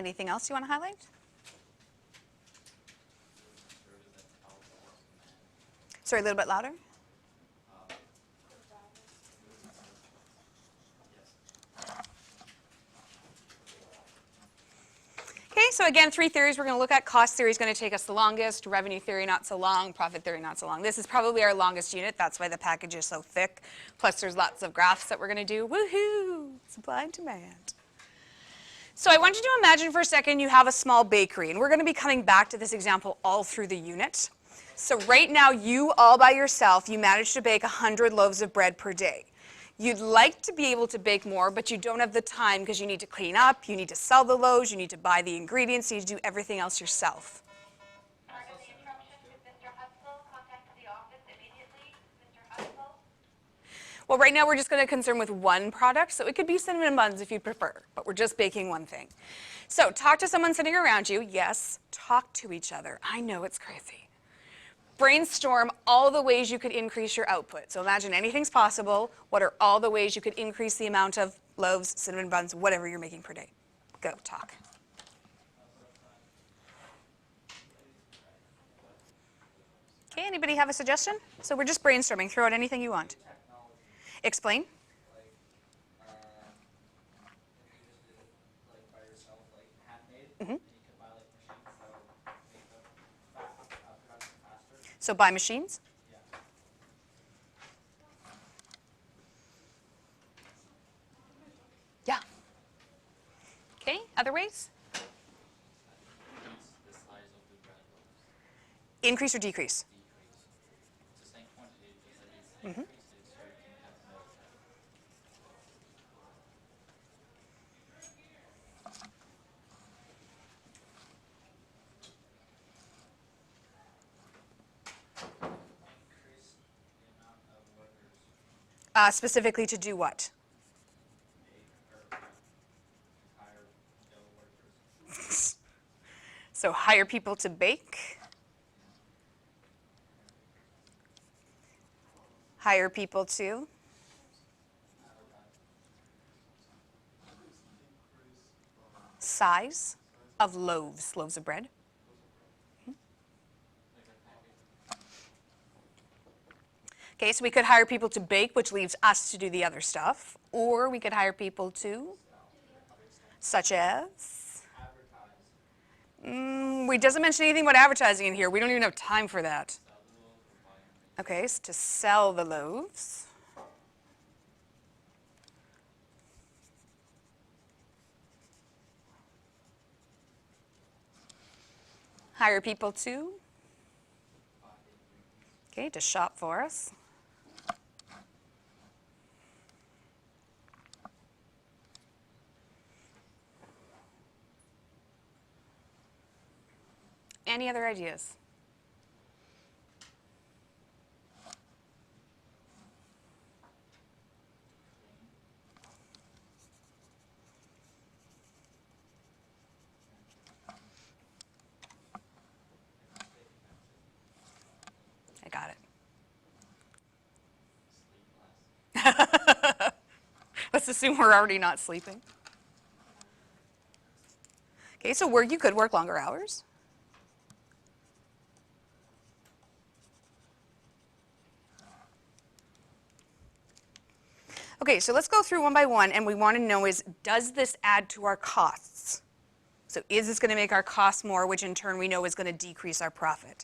Anything else you want to highlight? Sorry, a little bit louder. Okay, so again, 3 theories we're going to look at. Cost theory is going to take us the longest. Revenue theory, not so long. Profit theory, not so long. This is probably our longest unit. That's why the package is so thick. Plus, there's lots of graphs that we're going to do. Woohoo! Supply and demand. So I want you to imagine for a second you have a small bakery. And we're going to be coming back to this example all through the unit. So right now, you all by yourself, you manage to bake 100 loaves of bread per day. You'd like to be able to bake more, but you don't have the time because you need to clean up, you need to sell the loaves, you need to buy the ingredients, you need to do everything else yourself. Pardon the interruption. Mr. Hutzel, contact the office immediately. Mr. Hutzel. Well, right now we're just going to concern with one product, so it could be cinnamon buns if you prefer, but we're just baking one thing. So talk to someone sitting around you. Yes, talk to each other. I know it's crazy. Brainstorm all the ways you could increase your output. So imagine anything's possible. What are all the ways you could increase the amount of loaves, cinnamon buns, whatever you're making per day? Go, talk. Okay, anybody have a suggestion? So we're just brainstorming. Throw out anything you want. Explain. Mm-hmm. So buy machines? Yeah. Okay, other ways? Increase or decrease? Mm-hmm. Specifically to do what? So hire people to bake. Hire people to size of loaves, loaves of bread. Okay, so we could hire people to bake, which leaves us to do the other stuff. Or we could hire people to, such as? We doesn't mention anything about advertising in here. We don't even have time for that. Okay, so to sell the loaves. Hire people to? Okay, to shop for us. Any other ideas? I got it. Let's assume we're already not sleeping. Okay, so you could work longer hours. Okay, so let's go through one by one, and we want to know is, does this add to our costs? So is this going to make our costs more, which in turn we know is going to decrease our profit?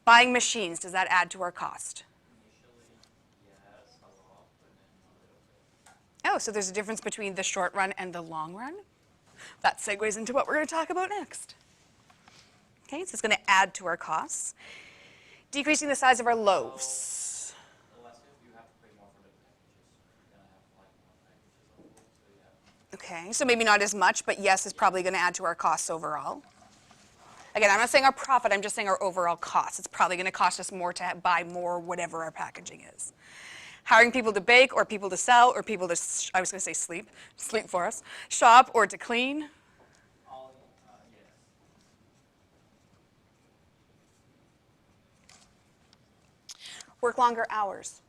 Buying machines, does that add to our cost? Oh, so there's a difference between the short run and the long run? That segues into what we're going to talk about next. Okay, so it's going to add to our costs. Decreasing the size of our loaves. Okay, so maybe not as much, but yes, it's probably going to add to our costs overall. Again, I'm not saying our profit, I'm just saying our overall cost. It's probably going to cost us more to buy more whatever our packaging is. Hiring people to bake or people to sell or people to, I was going to say sleep for us, shop or to clean. Yes. Work longer hours.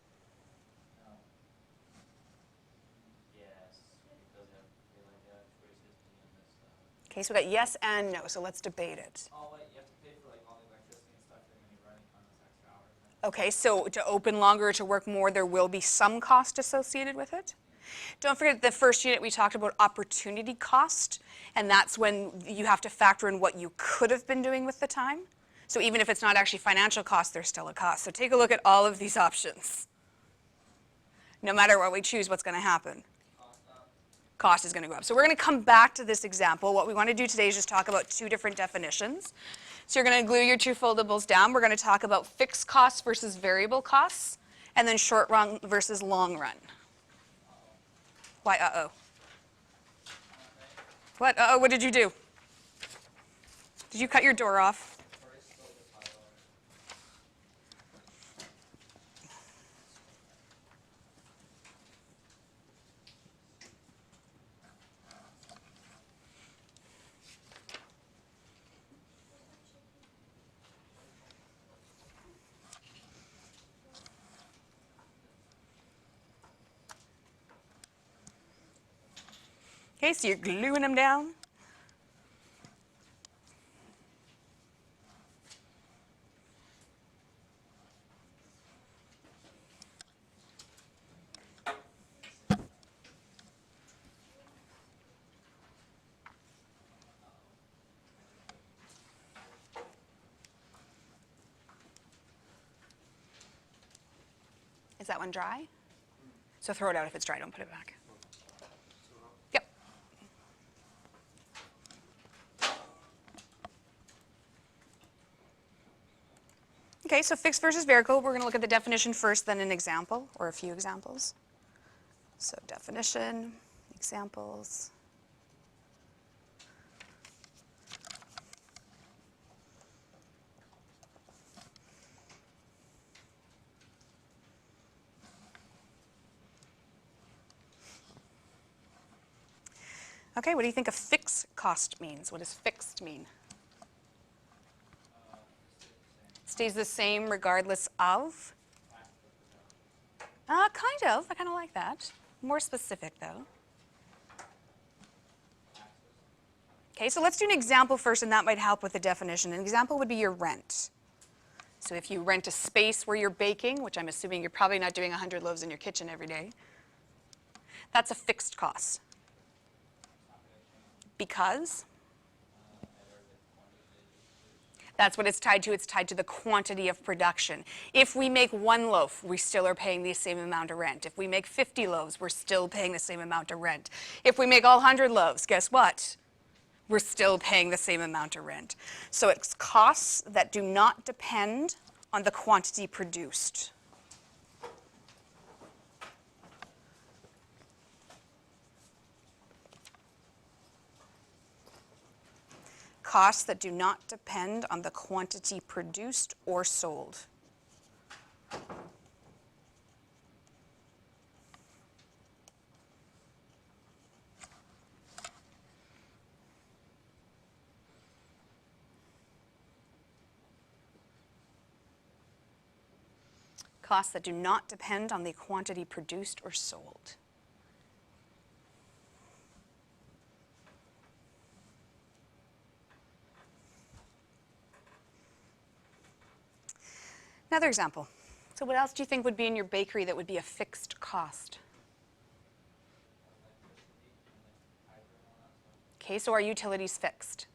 Okay, so we got yes and no, so let's debate it. Oh, wait, you have to pay for like all the electricity and stuff you're going to be running on those extra hours. Right? Okay, so to open longer or to work more, there will be some cost associated with it. Don't forget the first unit we talked about opportunity cost, and that's when you have to factor in what you could have been doing with the time. So even if it's not actually financial cost, there's still a cost. So take a look at all of these options. No matter what we choose, what's going to happen? Cost is going to go up. So we're going to come back to this example. What we want to do today is just talk about two different definitions. So you're going to glue your two foldables down. We're going to talk about fixed costs versus variable costs, and then short run versus long run. Why, uh-oh? What, uh-oh, what did you do? Did you cut your door off? Okay, so you're gluing them down. Is that one dry? So throw it out if it's dry, don't put it back. Yep. Okay, so fixed versus variable, we're going to look at the definition first, then an example, or a few examples. So definition, examples. Okay, what do you think a fixed cost means? What does fixed mean? Stays the same regardless of? Kind of. I kind of like that. More specific, though. Okay, so let's do an example first, and that might help with the definition. An example would be your rent. So if you rent a space where you're baking, which I'm assuming you're probably not doing 100 loaves in your kitchen every day, that's a fixed cost. Because? That's what it's tied to. It's tied to the quantity of production. If we make one loaf, we still are paying the same amount of rent. If we make 50 loaves, we're still paying the same amount of rent. If we make all 100 loaves, guess what? We're still paying the same amount of rent. So it's costs that do not depend on the quantity produced. Costs that do not depend on the quantity produced or sold. Costs that do not depend on the quantity produced or sold. Another example. So what else do you think would be in your bakery that would be a fixed cost? Okay, so are utilities fixed?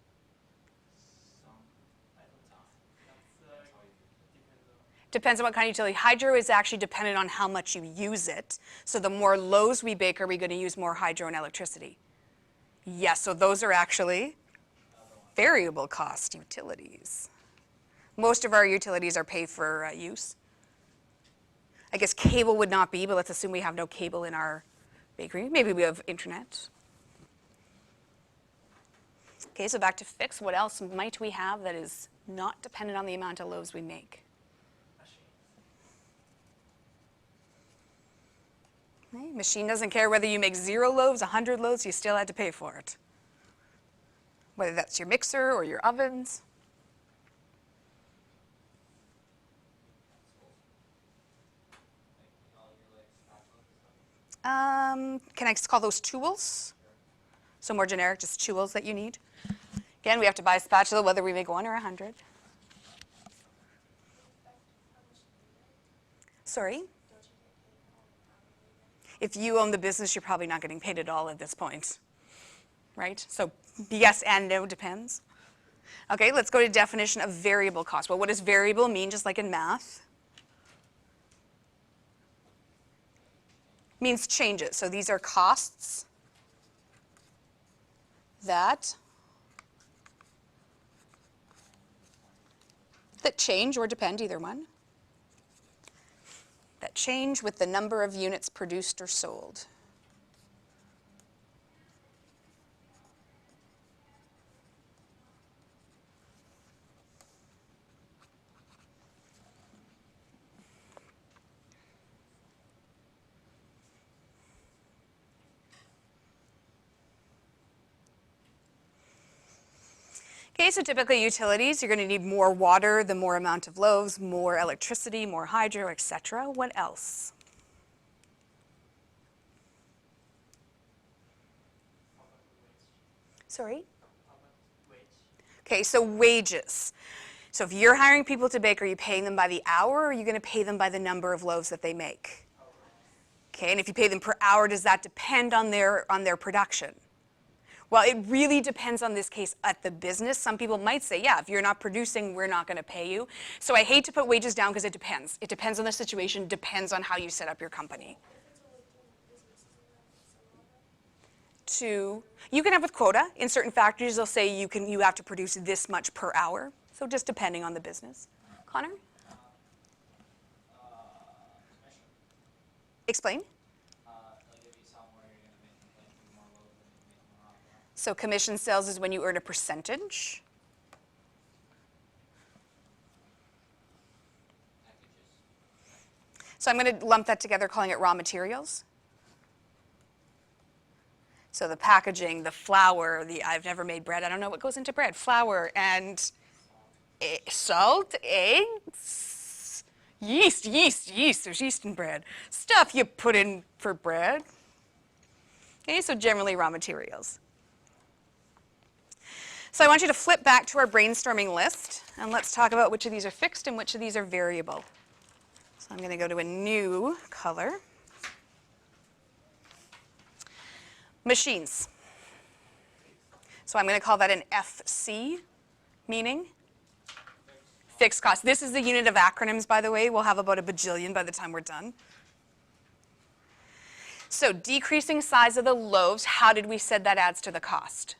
Depends on what kind of utility. Hydro is actually dependent on how much you use it. So the more loaves we bake, are we going to use more hydro and electricity? Yes, so those are actually variable cost utilities. Most of our utilities are paid for use. I guess cable would not be, but let's assume we have no cable in our bakery. Maybe we have internet. Okay, so back to fixed. What else might we have that is not dependent on the amount of loaves we make? Okay, machine doesn't care whether you make 0 loaves, 100 loaves, you still had to pay for it. Whether that's your mixer or your ovens. Can I call those tools? So more generic, just tools that you need. Again, we have to buy a spatula whether we make 1 or 100. Sorry? If you own the business, you're probably not getting paid at all at this point, right? So yes and no depends. Okay, let's go to definition of variable cost. Well, what does variable mean, just like in math? Means changes. So these are costs that change or depend, either one. That change with the number of units produced or sold. Okay, so typically utilities, you're going to need more water, the more amount of loaves, more electricity, more hydro, etc. What else? Sorry? Okay, so wages. So if you're hiring people to bake, are you paying them by the hour, or are you going to pay them by the number of loaves that they make? Okay, and if you pay them per hour, does that depend on their production? Well, it really depends on this case at the business. Some people might say, yeah, if you're not producing, we're not going to pay you. So I hate to put wages down because it depends. It depends on the situation, depends on how you set up your company. You can have with quota. In certain factories, they'll say you have to produce this much per hour. So just depending on the business. Connor? Explain. So commission sales is when you earn a percentage. So I'm going to lump that together, calling it raw materials. So the packaging, the flour, I've never made bread. I don't know what goes into bread. Flour and salt, eggs, yeast. There's yeast in bread. Stuff you put in for bread. Okay, so generally raw materials. So I want you to flip back to our brainstorming list, and let's talk about which of these are fixed and which of these are variable. So I'm going to go to a new color. Machines. So I'm going to call that an FC, meaning fixed cost. This is the unit of acronyms, by the way. We'll have about a bajillion by the time we're done. So decreasing size of the loaves, how did we said that adds to the cost?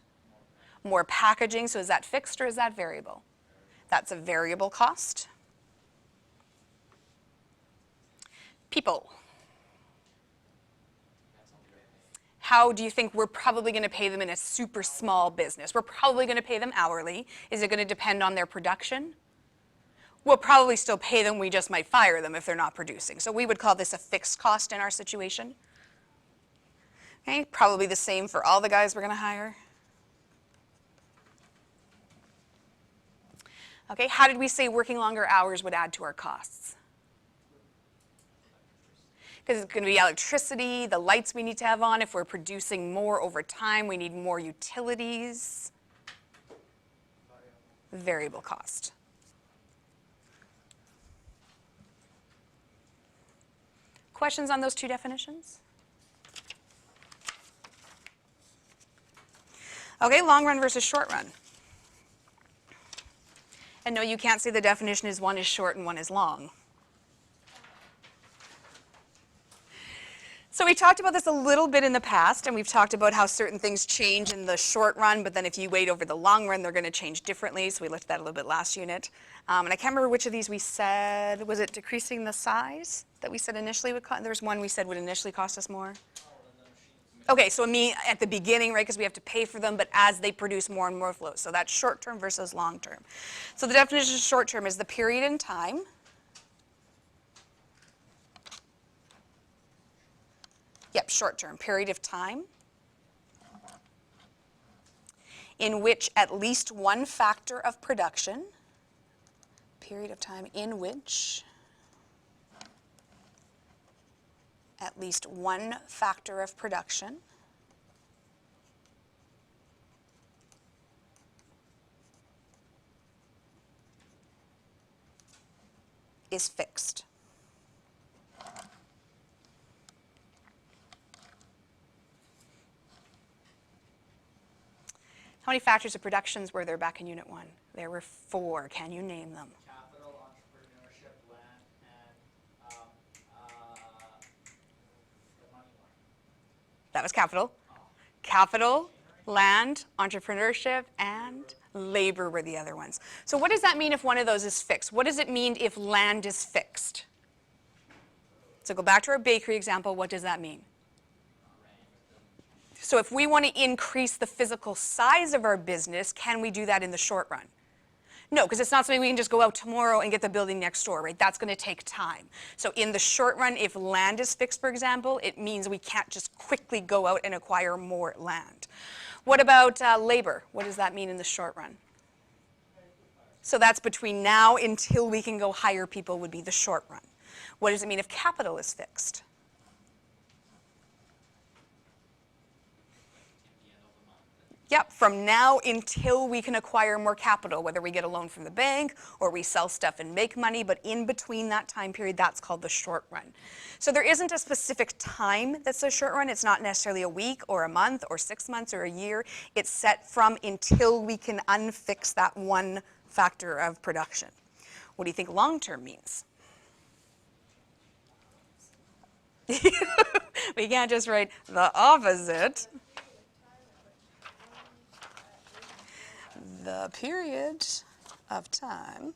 More packaging, so is that fixed or is that variable? That's a variable cost. People. How do you think we're probably going to pay them in a super small business? We're probably going to pay them hourly. Is it going to depend on their production? We'll probably still pay them, we just might fire them if they're not producing. So we would call this a fixed cost in our situation. Okay, probably the same for all the guys we're going to hire. Okay, how did we say working longer hours would add to our costs? Because it's going to be electricity, the lights we need to have on. If we're producing more over time, we need more utilities. Variable cost. Questions on those two definitions? Okay, long run versus short run. And no, you can't say the definition is one is short and one is long. So we talked about this a little bit in the past, and we've talked about how certain things change in the short run, but then if you wait over the long run, they're going to change differently. So we looked at that a little bit last unit. And I can't remember which of these we said. Was it decreasing the size that we said initially would cost? There was one we said would initially cost us more. Okay, so at the beginning, right, because we have to pay for them, but as they produce more and more flows. So that's short term versus long term. So the definition of short term is the period in time short term, period of time in which at least one factor of production, period of time in which at least one factor of production is fixed? How many factors of productions were there back in Unit 1? There were 4. Can you name them? Capital, entrepreneurship, land, and the money one. That was capital. Oh. Capital, land, entrepreneurship, and labor were the other ones. So what does that mean if one of those is fixed? What does it mean if land is fixed? So go back to our bakery example. What does that mean? So if we want to increase the physical size of our business, can we do that in the short run? No, because it's not something we can just go out tomorrow and get the building next door, right? That's going to take time. So in the short run, if land is fixed, for example, it means we can't just quickly go out and acquire more land. What about labor? What does that mean in the short run? So that's between now until we can go hire people would be the short run. What does it mean if capital is fixed? Yep, from now until we can acquire more capital, whether we get a loan from the bank or we sell stuff and make money, but in between that time period, that's called the short run. So there isn't a specific time that's a short run. It's not necessarily a week or a month or 6 months or a year. It's set from until we can unfix that one factor of production. What do you think long-term means? We can't just write the opposite. The period of time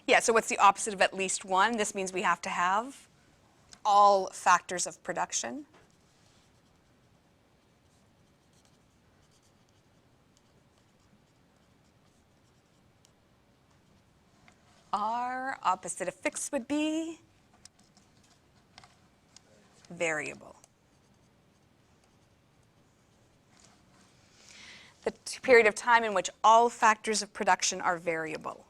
Yeah, so what's the opposite of at least one? This means we have to have all factors of production. Our opposite of fixed would be variable. The period of time in which all factors of production are variable.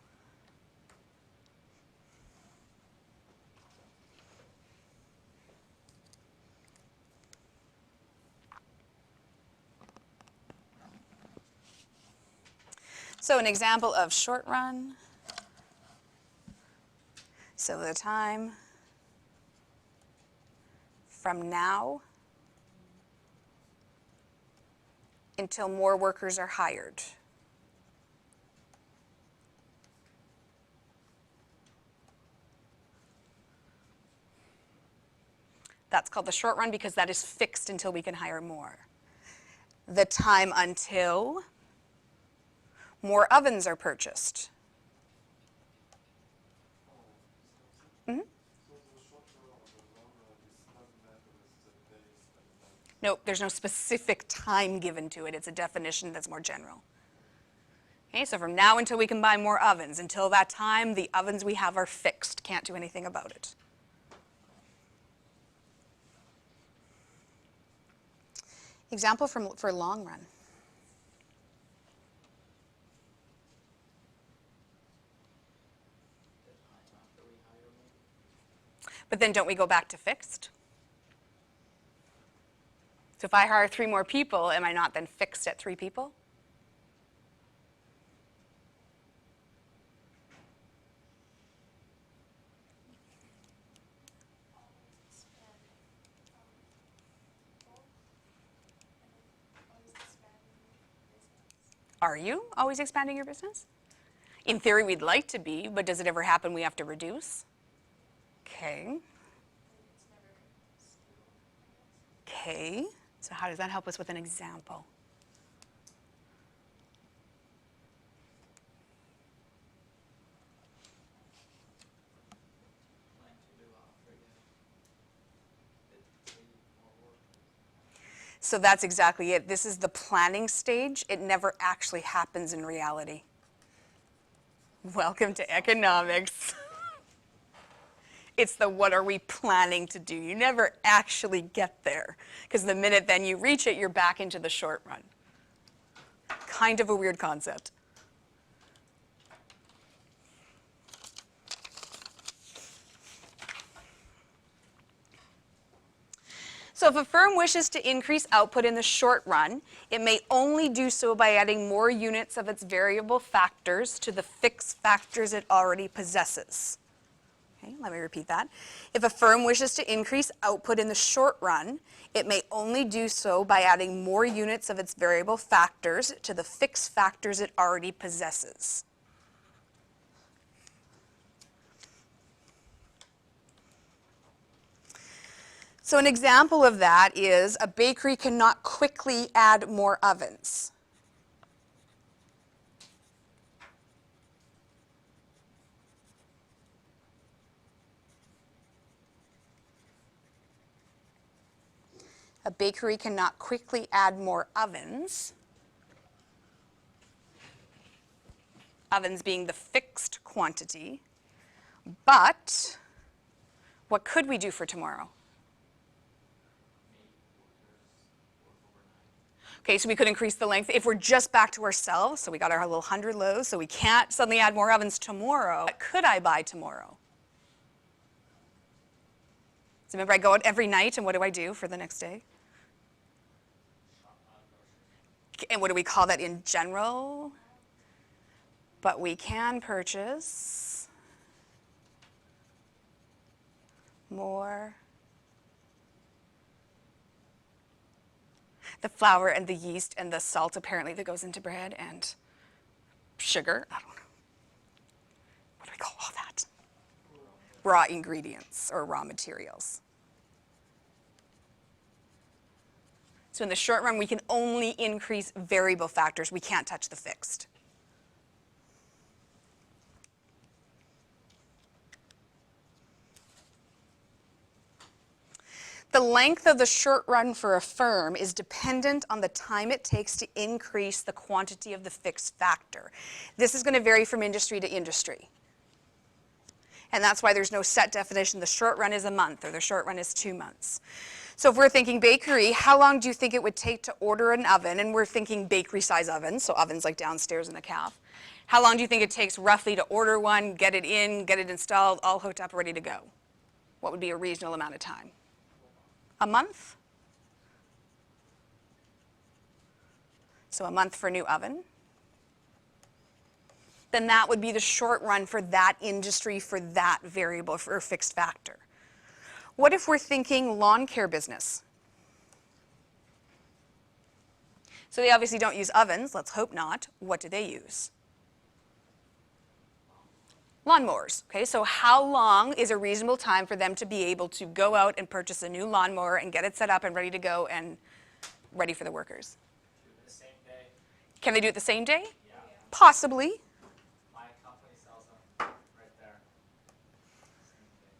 So an example of short run. So the time from now until more workers are hired. That's called the short run because that is fixed until we can hire more. The time until more ovens are purchased. Nope, there's no specific time given to it. It's a definition that's more general. Okay, so from now until we can buy more ovens, until that time, the ovens we have are fixed. Can't do anything about it. Example for long run. But then don't we go back to fixed? So if I hire 3 more people, am I not then fixed at 3 people? Are you always expanding your business? In theory, we'd like to be, but does it ever happen we have to reduce? Okay. Okay. So how does that help us with an example? So that's exactly it. This is the planning stage. It never actually happens in reality. Welcome to economics. It's the what are we planning to do. You never actually get there because the minute then you reach it, you're back into the short run. Kind of a weird concept. So if a firm wishes to increase output in the short run, it may only do so by adding more units of its variable factors to the fixed factors it already possesses. Okay, let me repeat that. If a firm wishes to increase output in the short run, it may only do so by adding more units of its variable factors to the fixed factors it already possesses. So an example of that is a bakery cannot quickly add more ovens. A bakery cannot quickly add more ovens. Ovens being the fixed quantity. But what could we do for tomorrow? Okay, so we could increase the length. If we're just back to ourselves, so we got our little 100 loaves, so we can't suddenly add more ovens tomorrow. What could I buy tomorrow? So remember, I go out every night, and what do I do for the next day? And what do we call that in general? But we can purchase more. The flour and the yeast and the salt apparently that goes into bread and sugar. I don't know. What do we call all that? Raw ingredients or raw materials. So in the short run, we can only increase variable factors. We can't touch the fixed. The length of the short run for a firm is dependent on the time it takes to increase the quantity of the fixed factor. This is going to vary from industry to industry. And that's why there's no set definition. The short run is a month or the short run is 2 months. So if we're thinking bakery, how long do you think it would take to order an oven? And we're thinking bakery size ovens, so ovens like downstairs in a calf. How long do you think it takes roughly to order one, get it in, get it installed, all hooked up, ready to go? What would be a reasonable amount of time? A month? So a month for a new oven. Then that would be the short run for that industry, for that variable, for a fixed factor. What if we're thinking lawn care business? So they obviously don't use ovens, let's hope not. What do they use? Lawnmowers. Okay, so how long is a reasonable time for them to be able to go out and purchase a new lawnmower and get it set up and ready to go and ready for the workers? Do it the same day. Can they do it the same day? Yeah. Possibly. My company sells them right there. Same day.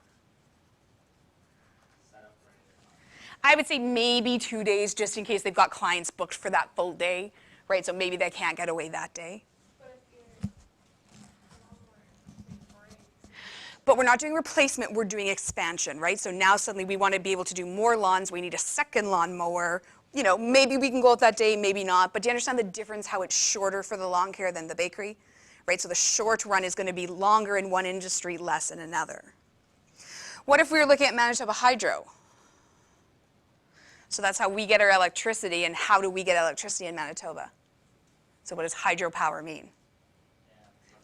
Set up, ready to go. I would say maybe 2 days just in case they've got clients booked for that full day, right? So maybe they can't get away that day. But we're not doing replacement, we're doing expansion, right? So now suddenly we want to be able to do more lawns, we need a second lawnmower. You know, maybe we can go out that day, maybe not. But do you understand the difference, how it's shorter for the lawn care than the bakery? Right, so the short run is going to be longer in one industry, less in another. What if we were looking at Manitoba Hydro? So that's how we get our electricity, and how do we get electricity in Manitoba? So what does hydropower mean?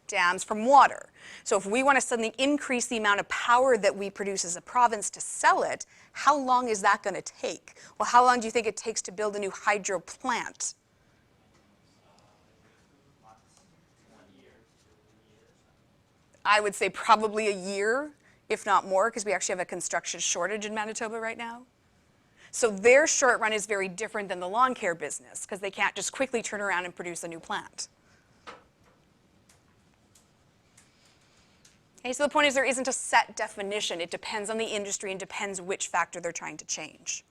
Dams from water. So if we want to suddenly increase the amount of power that we produce as a province to sell it, how long is that going to take? Well, how long do you think it takes to build a new hydro plant? I would say probably a year, if not more, because we actually have a construction shortage in Manitoba right now. So their short run is very different than the lawn care business, because they can't just quickly turn around and produce a new plant. Okay, so the point is there isn't a set definition. It depends on the industry and depends which factor they're trying to change.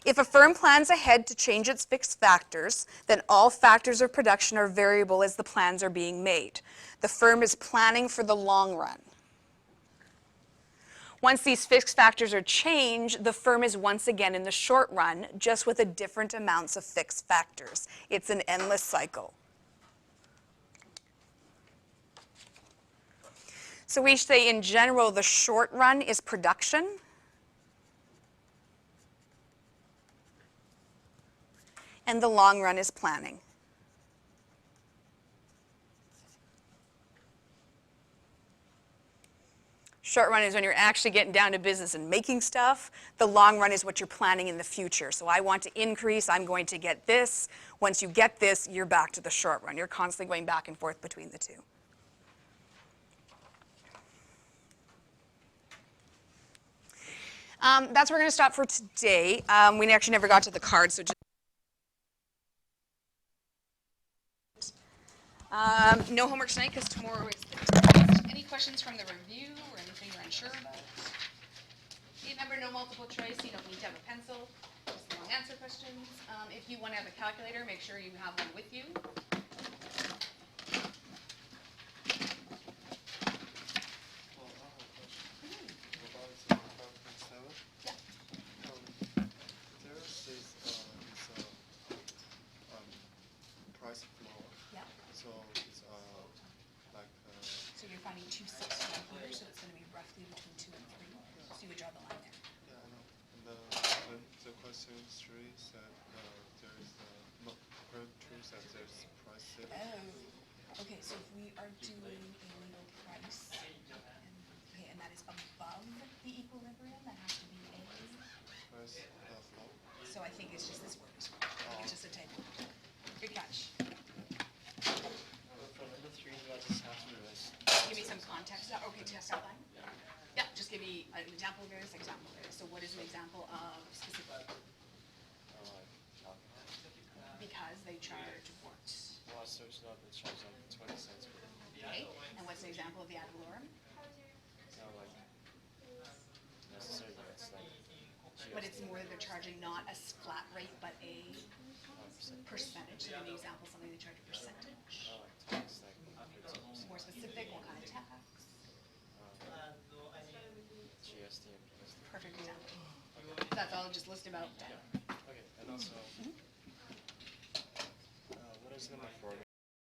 If a firm plans ahead to change its fixed factors, then all factors of production are variable as the plans are being made. The firm is planning for the long run. Once these fixed factors are changed, the firm is once again in the short run, just with a different amounts of fixed factors. It's an endless cycle. So we say in general the short run is production. And the long run is planning. Short run is when you're actually getting down to business and making stuff. The long run is what you're planning in the future. So I want to increase, I'm going to get this. Once you get this, you're back to the short run. You're constantly going back and forth between the two. That's where we're going to stop for today. We actually never got to the card, so just no homework tonight because tomorrow is the test. Any questions from the review or anything you're unsure about? Remember, no multiple choice. You don't need to have a pencil. Just long answer questions. If you want to have a calculator, make sure you have one with you. Yeah. There is this price floor. Yeah. So it's like So you're finding 260 here, so it's going to be roughly between 2 and 3. So you would draw the line there. yeah, I know. And the question 3 said there is no current 2 said there's price setting. Oh. Okay, so if we are doing a legal price, and that is above the equilibrium, that has to be a. Price floor. So I think it's just this word is wrong. I think it's just a typo. Good catch. For number 3, I just have to list. Give me some context. Okay, test outline. Yeah, just give me an example of various, example of various. So what is an example of specific? Because they charge what? Well, so it's not the charge like 20 cents per. Okay, and what's an example of the ad valorem? No, like necessarily it's like. But it's more that they're charging not a flat rate, but a percentage. So give me an example, something they charge a percentage. Oh, like tax, like 15%. More specific, what kind of tax? GST and PSD. Perfect example. That's all, just list about 10. Okay, and also, what is number 4 again?